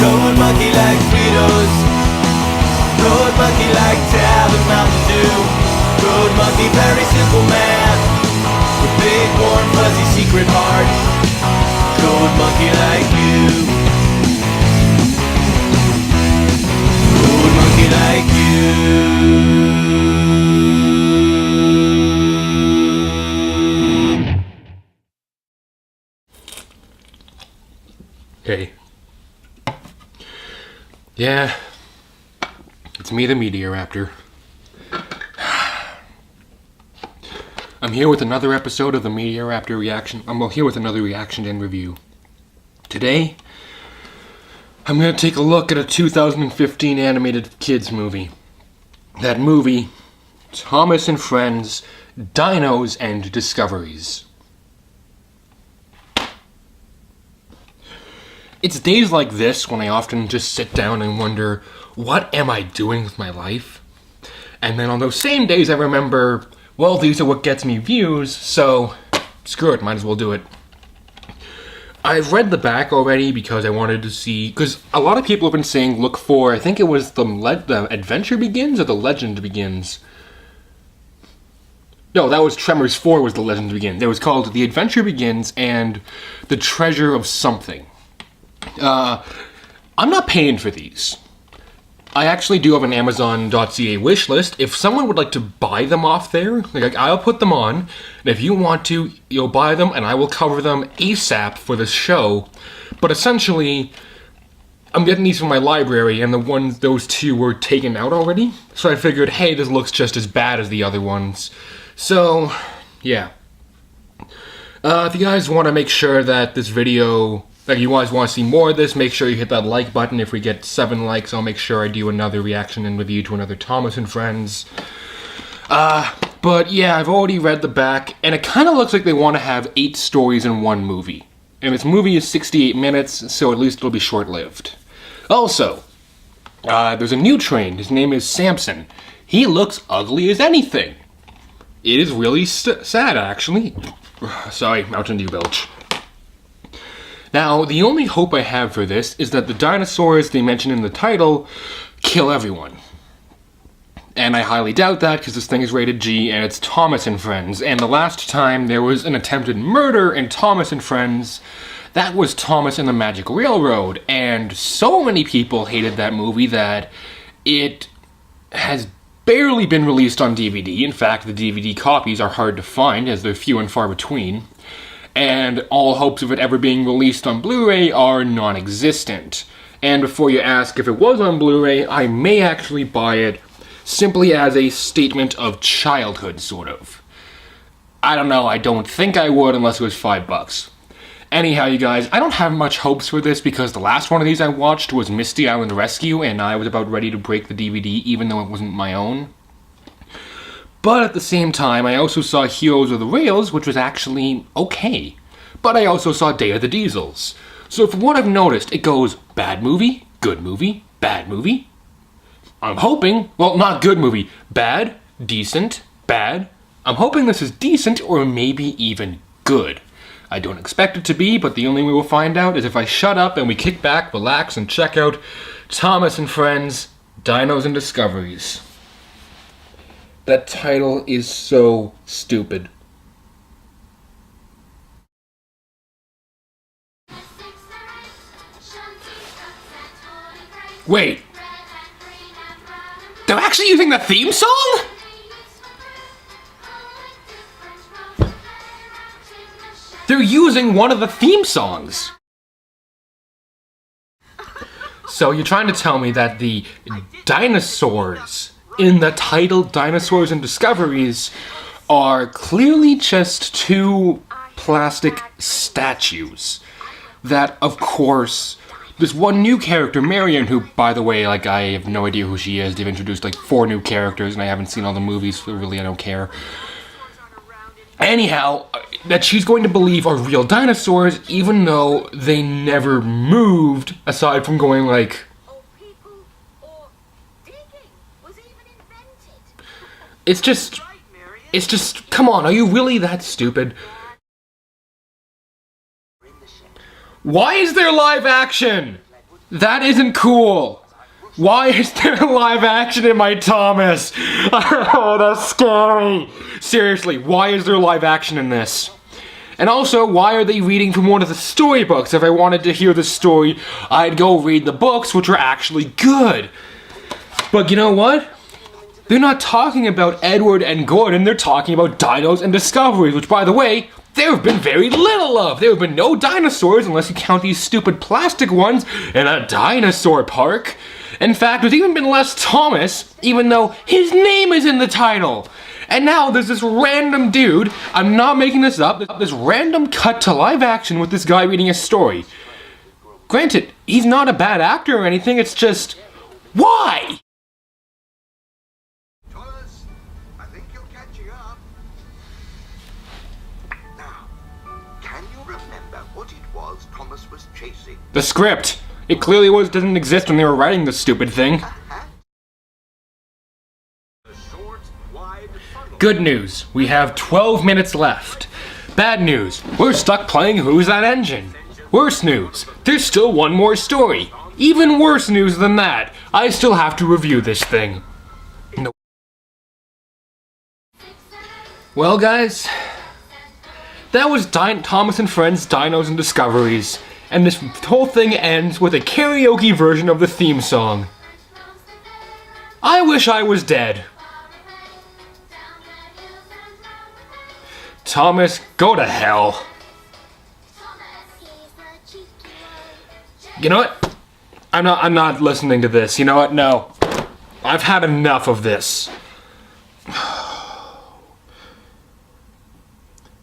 Goat monkey like Dinos. Goat monkey like Tab and Mountain Dew. Goat monkey, very simple man with big warm fuzzy secret heart. Goat monkey like you. Goat monkey like you. Hey. Yeah, it's me, the Media Raptor. I'm here with another episode of the Media Raptor reaction. I'm here with another reaction and review. Today, I'm going to take a look at a 2015 animated kids movie. That movie, Thomas and Friends, Dinos and Discoveries. It's days like this when I often just sit down and wonder, what am I doing with my life? And then on those same days I remember, well, these are what gets me views, so screw it, might as well do it. I've read the back already because I wanted to see, because a lot of people have been saying look for, I think it was the Adventure Begins or the Legend Begins. No, that was Tremors 4 was the Legend Begins. It was called The Adventure Begins and The Treasure of Something. I'm not paying for these. I actually do have an Amazon.ca wish list. If someone would like to buy them off there, like I'll put them on, and if you want to, you'll buy them and I will cover them ASAP for this show. But essentially, I'm getting these from my library and those two were taken out already. So I figured, hey, this looks just as bad as the other ones. So, yeah. If you guys want to make sure that this video, if you guys want to see more of this, make sure you hit that like button. If we get 7 likes, I'll make sure I do another reaction and review to another Thomas and Friends. But yeah, I've already read the back, and it kind of looks like they want to have 8 stories in one movie. And this movie is 68 minutes, so at least it'll be short-lived. Also, there's a new train. His name is Samson. He looks ugly as anything. It is really sad, actually. Sorry, Mountain Dew belch. Now, the only hope I have for this is that the dinosaurs they mention in the title kill everyone. And I highly doubt that because this thing is rated G and it's Thomas and Friends. And the last time there was an attempted murder in Thomas and Friends, that was Thomas and the Magic Railroad. And so many people hated that movie that it has barely been released on DVD. In fact, the DVD copies are hard to find as they're few and far between. And all hopes of it ever being released on Blu-ray are non-existent. And before you ask if it was on Blu-ray, I may actually buy it simply as a statement of childhood, sort of. I don't know, I don't think I would unless it was $5. Anyhow, you guys, I don't have much hopes for this because the last one of these I watched was Misty Island Rescue, and I was about ready to break the DVD even though it wasn't my own. But at the same time, I also saw Heroes of the Rails, which was actually okay. But I also saw Day of the Diesels. So from what I've noticed, it goes bad movie, bad movie. I'm hoping, well, not good movie, bad, decent, bad. I'm hoping this is decent or maybe even good. I don't expect it to be, but the only way we'll find out is if I shut up and we kick back, relax, and check out Thomas and Friends, Dinos and Discoveries. That title is so stupid. Wait! They're actually using the theme song?! They're using one of the theme songs! So you're trying to tell me that the dinosaurs in the title Dinosaurs and Discoveries are clearly just 2 plastic statues that, of course, there's one new character, Marion, who, by the way, like, I have no idea who she is. They've introduced, like, 4 new characters, and I haven't seen all the movies, so really I don't care. Anyhow, that she's going to believe are real dinosaurs, even though they never moved, aside from going, like, It's just, come on, are you really that stupid? Why is there live action? That isn't cool. Why is there live action in my Thomas? Oh, that's scary. Seriously, why is there live action in this? And also, why are they reading from one of the storybooks? If I wanted to hear the story, I'd go read the books, which are actually good. But you know what? They're not talking about Edward and Gordon, they're talking about dinos and discoveries, which, by the way, there have been very little of. There have been no dinosaurs, unless you count these stupid plastic ones, in a dinosaur park. In fact, there's even been less Thomas, even though his name is in the title. And now there's this random dude, I'm not making this up, this random cut to live action with this guy reading a story. Granted, he's not a bad actor or anything, it's just, why? Thomas, I think you're catching up. Now, can you remember what it was Thomas was chasing? The script. It clearly didn't exist when they were writing this stupid thing. Good news, we have 12 minutes left. Bad news, we're stuck playing Who's That Engine? Worse news, there's still one more story. Even worse news than that, I still have to review this thing. Well guys, that was Thomas and Friends Dinos and Discoveries, and this whole thing ends with a karaoke version of the theme song. I wish I was dead. Thomas, go to hell. You know what? I'm not listening to this. You know what? No. I've had enough of this.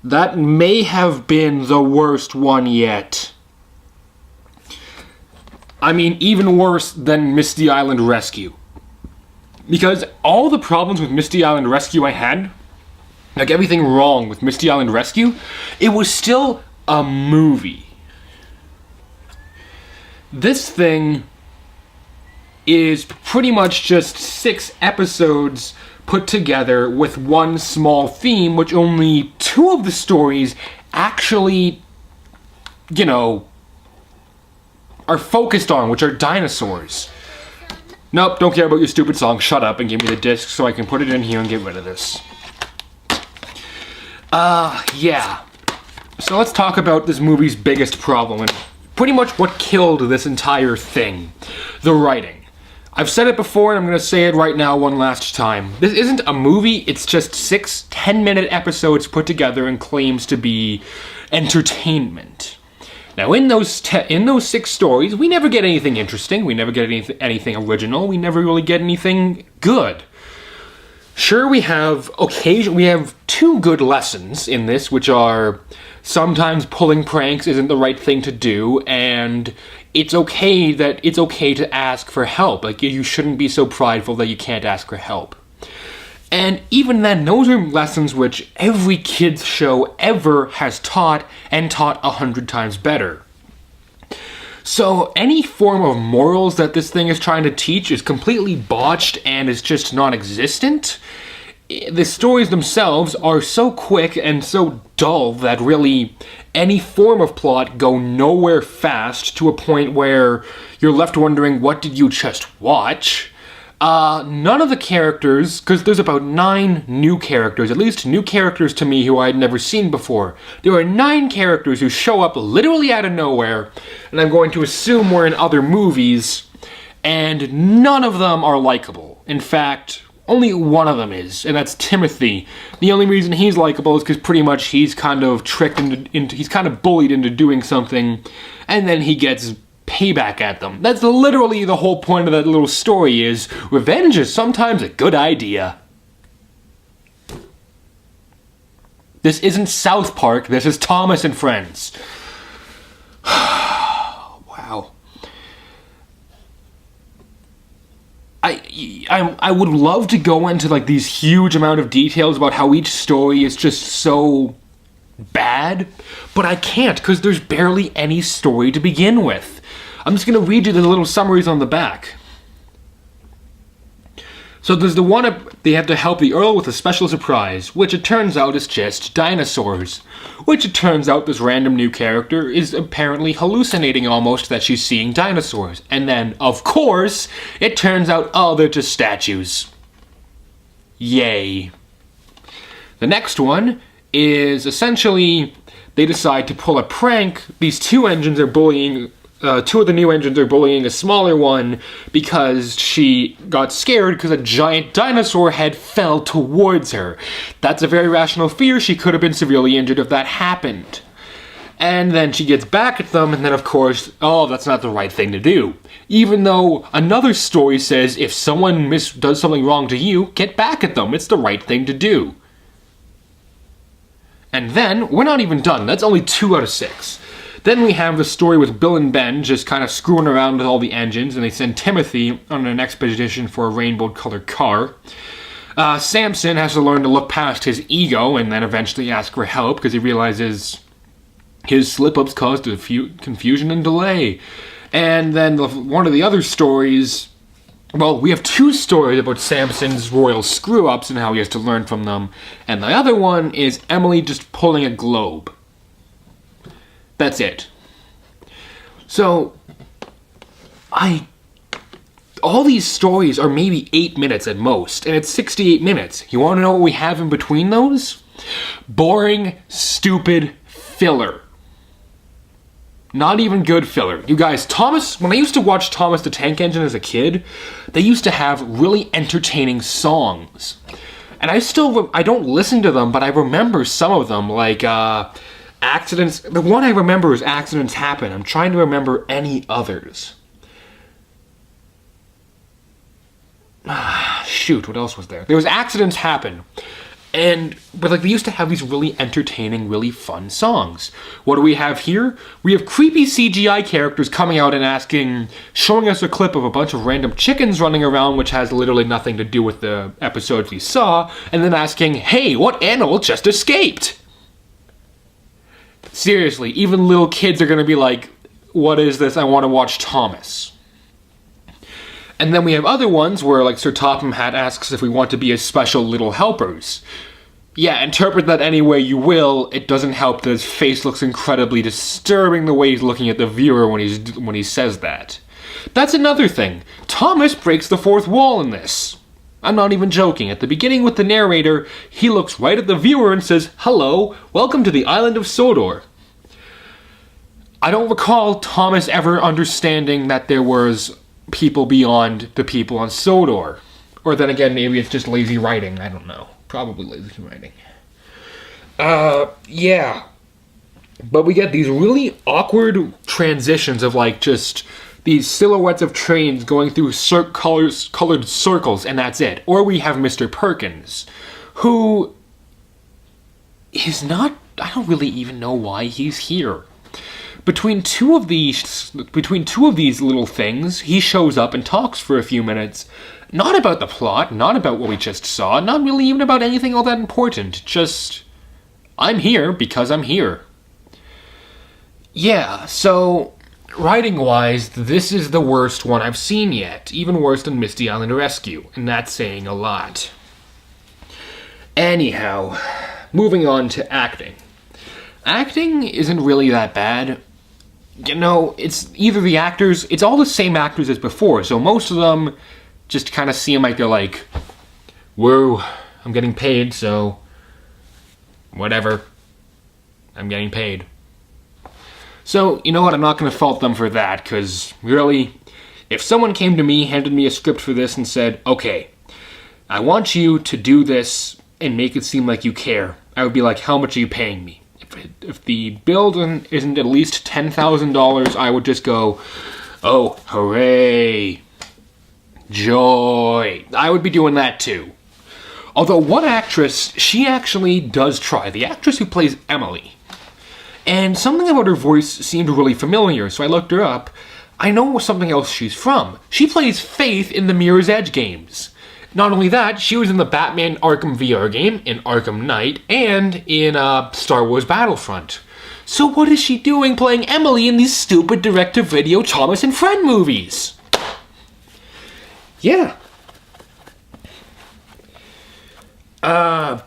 That may have been the worst one yet. I mean, even worse than Misty Island Rescue. Because all the problems with Misty Island Rescue I had, like everything wrong with Misty Island Rescue, it was still a movie. This thing is pretty much just 6 episodes put together with one small theme, which only 2 of the stories actually, you know, are focused on, which are dinosaurs. Nope, don't care about your stupid song. Shut up and give me the disc so I can put it in here and get rid of this. Yeah. So let's talk about this movie's biggest problem and pretty much what killed this entire thing. The writing. I've said it before and I'm going to say it right now one last time. This isn't a movie, it's just 6 10-minute episodes put together and claims to be entertainment. Now in those 6 stories, we never get anything interesting, we never get anything original, we never really get anything good. Sure, we have 2 good lessons in this, which are sometimes pulling pranks isn't the right thing to do, and it's okay to ask for help. Like, you shouldn't be so prideful that you can't ask for help. And even then, those are lessons which every kids show ever has taught, and taught 100 times better. So any form of morals that this thing is trying to teach is completely botched and is just non-existent. The stories themselves are so quick and so dull that really any form of plot go nowhere fast, to a point where you're left wondering, what did you just watch? None of the characters, because there's about 9 new characters, at least new characters to me who I'd never seen before. There are 9 characters who show up literally out of nowhere, and I'm going to assume we're in other movies, and none of them are likable. In fact, only one of them is, and that's Timothy. The only reason he's likable is because pretty much he's kind of tricked he's kind of bullied into doing something, and then he gets payback at them. That's literally the whole point of that little story, is revenge is sometimes a good idea. This isn't South Park, this is Thomas and Friends. Wow. I would love to go into like these huge amount of details about how each story is just so bad, but I can't because there's barely any story to begin with. I'm just going to read you the little summaries on the back. So there's the one they have to help the Earl with a special surprise, which it turns out is just dinosaurs. Which it turns out this random new character is apparently hallucinating almost that she's seeing dinosaurs. And then, of course, it turns out, oh, they're just statues. Yay. The next one is essentially they decide to pull a prank. These two engines are bullying. Two of the new engines are bullying a smaller one because she got scared because a giant dinosaur head fell towards her. That's a very rational fear. She could have been severely injured if that happened. And then she gets back at them, and then of course, oh, that's not the right thing to do. Even though another story says if someone does something wrong to you, get back at them. It's the right thing to do. And then, we're not even done. That's only 2 out of 6. Then we have the story with Bill and Ben just kind of screwing around with all the engines, and they send Timothy on an expedition for a rainbow-colored car. Samson has to learn to look past his ego and then eventually ask for help because he realizes his slip-ups caused a few confusion and delay. And then one of the other stories, well, we have 2 stories about Samson's royal screw-ups and how he has to learn from them. And the other one is Emily just pulling a globe. That's it. So, all these stories are maybe 8 minutes at most, and it's 68 minutes. You want to know what we have in between those? Boring, stupid filler. Not even good filler. You guys, when I used to watch Thomas the Tank Engine as a kid, they used to have really entertaining songs. And I don't listen to them, but I remember some of them, like, Accidents. The one I remember is Accidents Happen. I'm trying to remember any others. Shoot, what else was there? There was Accidents Happen. But they used to have these really entertaining, really fun songs. What do we have here? We have creepy CGI characters coming out and showing us a clip of a bunch of random chickens running around, which has literally nothing to do with the episodes we saw, and then asking, hey, what animal just escaped? Seriously, even little kids are going to be like, what is this? I want to watch Thomas. And then we have other ones where, like, Sir Topham Hatt asks if we want to be his special little helpers. Yeah, interpret that any way you will. It doesn't help that his face looks incredibly disturbing the way he's looking at the viewer when he says that. That's another thing. Thomas breaks the fourth wall in this. I'm not even joking. At the beginning with the narrator, he looks right at the viewer and says, hello, welcome to the island of Sodor. I don't recall Thomas ever understanding that there was people beyond the people on Sodor. Or then again, maybe it's just lazy writing. I don't know. Probably lazy writing. Yeah. But we get these really awkward transitions of, like, just these silhouettes of trains going through colored circles, and that's it. Or we have Mr. Perkins, who is not... I don't really even know why he's here. Between two of these little things, he shows up and talks for a few minutes. Not about the plot, not about what we just saw, not really even about anything all that important. Just, I'm here because I'm here. Yeah, so... writing-wise, this is the worst one I've seen yet. Even worse than Misty Island Rescue, and that's saying a lot. Anyhow, moving on to acting. Acting isn't really that bad. You know, it's either the actors... It's all the same actors as before, so most of them just kind of seem like they're like, whoa, I'm getting paid, so... whatever. I'm getting paid. So, you know what, I'm not going to fault them for that, because, really, if someone came to me, handed me a script for this, and said, okay, I want you to do this and make it seem like you care, I would be like, how much are you paying me? If the bill isn't at least $10,000, I would just go, oh, hooray, joy. I would be doing that too. Although one actress, she actually does try. The actress who plays Emily. And something about her voice seemed really familiar, so I looked her up. I know something else she's from. She plays Faith in the Mirror's Edge games. Not only that, she was in the Batman Arkham VR game, in Arkham Knight, and in Star Wars Battlefront. So what is she doing playing Emily in these stupid direct-to-video Thomas and Friend movies? Yeah. Oh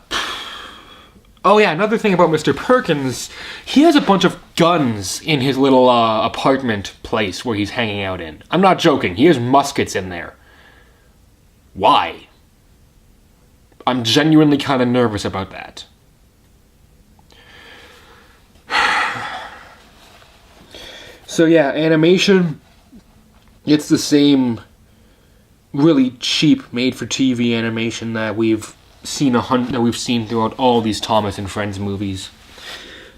yeah, another thing about Mr. Perkins, he has a bunch of guns in his little apartment place where he's hanging out in. I'm not joking, he has muskets in there. Why? I'm genuinely kind of nervous about that. So yeah, animation, it's the same really cheap made-for-TV animation that we've seen throughout all these Thomas and Friends movies.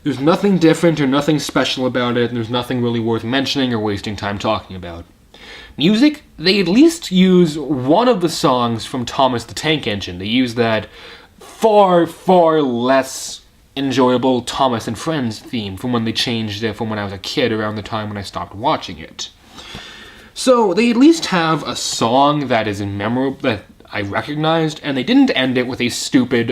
There's nothing different or nothing special about it, and there's nothing really worth mentioning or wasting time talking about. Music, they at least use one of the songs from Thomas the Tank Engine. They use that far, far less enjoyable Thomas and Friends theme from when they changed it from when I was a kid around the time when I stopped watching it. So they at least have a song that is memorable, that I recognized, and they didn't end it with a stupid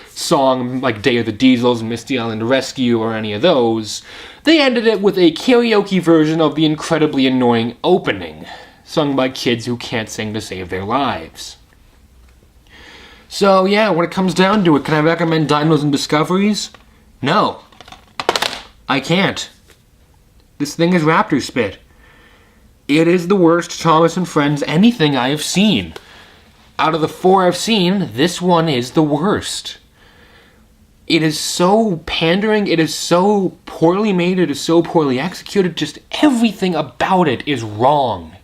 song like Day of the Diesels, Misty Island Rescue, or any of those. They ended it with a karaoke version of the incredibly annoying opening, sung by kids who can't sing to save their lives. So yeah, when it comes down to it, can I recommend Dinos and Discoveries? No. I can't. This thing is Raptor spit. It is the worst Thomas and Friends anything I have seen. Out of the 4 I've seen, this one is the worst. It is so pandering, it is so poorly made, it is so poorly executed, just everything about it is wrong.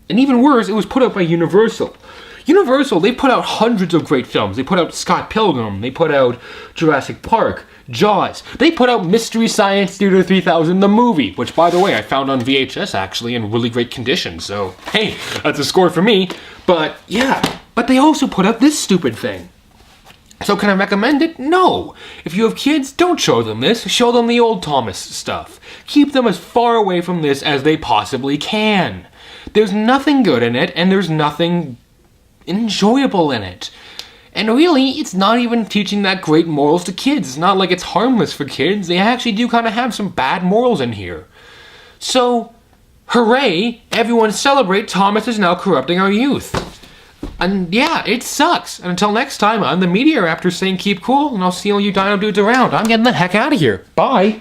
And even worse, it was put out by Universal. Universal, they put out hundreds of great films. They put out Scott Pilgrim, they put out Jurassic Park, Jaws. They put out Mystery Science Theater 3000, the movie, which, by the way, I found on VHS, actually, in really great condition. So, hey, that's a score for me. But, yeah, but they also put out this stupid thing. So can I recommend it? No. If you have kids, don't show them this. Show them the old Thomas stuff. Keep them as far away from this as they possibly can. There's nothing good in it, and there's nothing enjoyable in it. And really, it's not even teaching that great morals to kids. It's not like it's harmless for kids. They actually do kind of have some bad morals in here. So, hooray, everyone celebrate Thomas is now corrupting our youth. And yeah, it sucks. And until next time, I'm the Meteor Raptor saying keep cool, and I'll see all you dino dudes around. I'm getting the heck out of here. Bye.